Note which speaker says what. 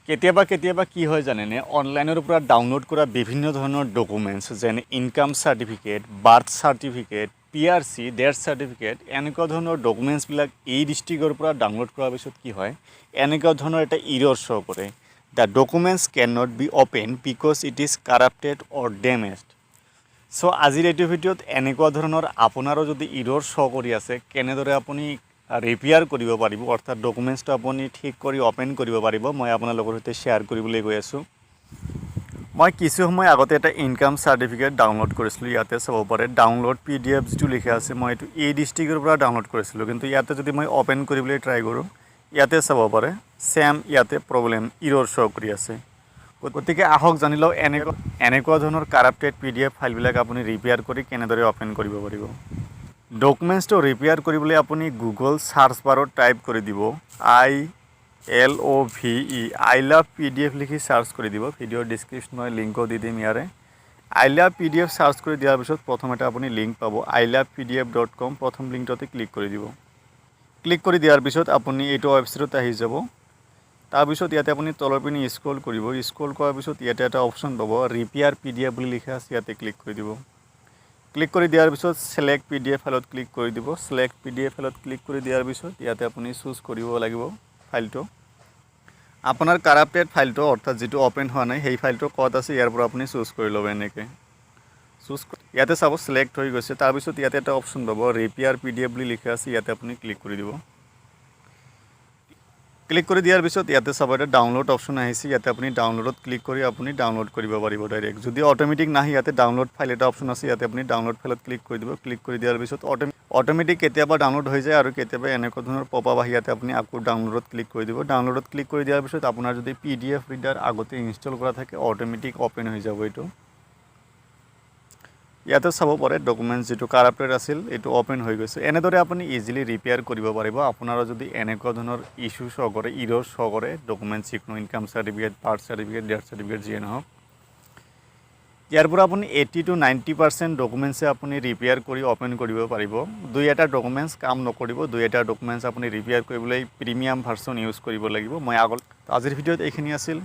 Speaker 1: কেতিয়াবা কেতিয়াবা কি হয় জানেনে অনলাইনৰ পৰা ডাউনলোড কৰা বিভিন্ন ধৰণৰ ডকুমেণ্টছ যেনে income certificate birth certificate PRC death certificate এনেকুৱা ধৰণৰ ডকুমেণ্টছবিলাক এই ডিষ্ট্ৰিক্টৰ পৰা ডাউনলোড কৰাৰ পিছত কি হয় এনেকুৱা ধৰণৰ এটা ইৰৰ শ্ব' কৰে the documents can not be opened because it is corrupted or damaged so' আজিৰ এইটো ভিডিঅ'ত এনেকুৱা ধৰণৰ আপোনাৰো যদি ইৰৰ শ্ব' কৰি আছে কেনেদৰে আপুনি ৰিপেয়াৰ কৰিব পাৰিব অৰ্থাৎ ডকুমেণ্টছটো আপুনি ঠিক কৰি অ'পেন কৰিব পাৰিব মই আপোনালোকৰ সৈতে শ্বেয়াৰ কৰিবলৈ গৈ আছোঁ মই কিছু সময় আগতে এটা ইনকাম চাৰ্টিফিকেট ডাউনলোড কৰিছিলোঁ ইয়াতে চাব পাৰে ডাউনলোড PDF যিটো লিখা আছে মই এইটো এই ডিষ্ট্ৰিক্টৰ পৰা ডাউনলোড কৰিছিলোঁ কিন্তু ইয়াতে যদি মই অ'পেন কৰিবলৈ ট্ৰাই কৰোঁ ইয়াতে চাব পাৰে ছেম ইয়াতে প্ৰব্লেম ইৰৰ শ্ব' কৰি আছে গতিকে আহক জানি লওঁ এনেকুৱা ধৰণৰ কাৰাপ্টেড PDF ফাইলবিলাক আপুনি ৰিপেয়াৰ কৰি কেনেদৰে অ'পেন কৰিব পাৰিব ডকুমেণ্টছটো ৰিপেয়াৰ কৰিবলৈ আপুনি গুগল চাৰ্চ বাৰত টাইপ কৰি দিব ILOVE I love PDF লিখি চাৰ্চ কৰি দিব ভিডিঅ'ৰ ডিছক্ৰিপশ্যন মই লিংকো দি দিম ইয়াৰে I love PDF চাৰ্চ কৰি দিয়াৰ পিছত প্ৰথমতে আপুনি লিংক পাব ilovepdf.com প্ৰথম লিংকটোতে ক্লিক কৰি দিব ক্লিক কৰি দিয়াৰ পিছত আপুনি এইটো ৱেবছাইটত আহি যাব তাৰপিছত ইয়াতে আপুনি তলৰ পিনে স্ক্ৰল কৰিব স্ক্ৰল কৰাৰ পিছত ইয়াতে এটা অপশ্যন পাব ৰিপেয়াৰ PDF বুলি লিখা আছে ইয়াতে ক্লিক কৰি দিব ক্লিক কৰি দিয়াৰ পিছত সিলেক্ট PDF ফাইলত ক্লিক কৰি দিব সিলেক্ট PDF ফাইলত ক্লিক কৰি দিয়াৰ পিছত ইয়াতে আপুনি চুজ কৰিব লাগিব ফাইলটো আপোনাৰ কাৰাপ্টেড ফাইলটো অৰ্থাৎ যেটো ওপেন হোৱা নাই সেই ফাইলটো ক'ত আছে ইয়াৰ পৰা আপুনি চুজ কৰি ল'ব এনেকৈ চুজ ইয়াতে চাব সিলেক্ট হৈ গৈছে তাৰ পিছত ইয়াতে এটা অপশ্যন পাব ৰিপেয়াৰ PDF বুলি লিখা আছে ইয়াতে আপুনি ক্লিক কৰি দিব ক্লিক কৰি দিয়াৰ পিছত ইয়াতে চাব এটা ডাউনলোড অপশ্যন আহিছে ইয়াতে আপুনি ডাউনলোডত ক্লিক কৰি আপুনি ডাউনলোড কৰিব পাৰিব ডাইৰেক্ট যদি অটোমেটিক নাহি ইয়াতে ডাউনলোড ফাইল এটা অপশ্যন আছে ইয়াতে আপুনি ডাউনলোড ফাইলত ক্লিক কৰি দিব ক্লিক কৰি দিয়াৰ পিছত অটোমেটিক কেতিয়াবা ডাউনলোড হৈ যায় আৰু কেতিয়াবা এনেকুৱা ধৰণৰ পপআপ আহি ইয়াতে আপুনি আকৌ ডাউনলোডত ক্লিক কৰি দিব ডাউনলোডত ক্লিক কৰি দিয়াৰ পিছত আপোনাৰ যদি PDF ৰিডাৰ আগতে ইনষ্টল কৰা থাকে অটোমেটিক ওপেন হৈ যাব এইটো ইয়াতে চাব পাৰে ডকুমেণ্টছ যেটো কাৰাপ্টেড আছিল এইটো ওপেন হৈ গৈছে এনেদৰে আপুনি ইজিলি ৰিপেয়াৰ কৰিব পাৰিব আপোনাৰো যদি এনেকুৱা ধৰণৰ ইস্যু শ্ব' কৰে ইৰৰ শ্ব' কৰে ডকুমেণ্টছ যিকোনো income certificate birth certificate death certificate যিয়ে নহওক ইয়াৰ পৰা আপুনি 80 to 90% ডকুমেণ্টছে আপুনি ৰিপেয়াৰ কৰি ওপেন কৰিব পাৰিব দুই এটা ডকুমেণ্টছ কাম নকৰিব দুই এটা ডকুমেণ্টছ আপুনি ৰিপেয়াৰ কৰিবলৈ প্ৰিমিয়াম ভাৰ্চন ইউজ কৰিব লাগিব মই আজিৰ ভিডিঅ'ত এইখিনি আছিল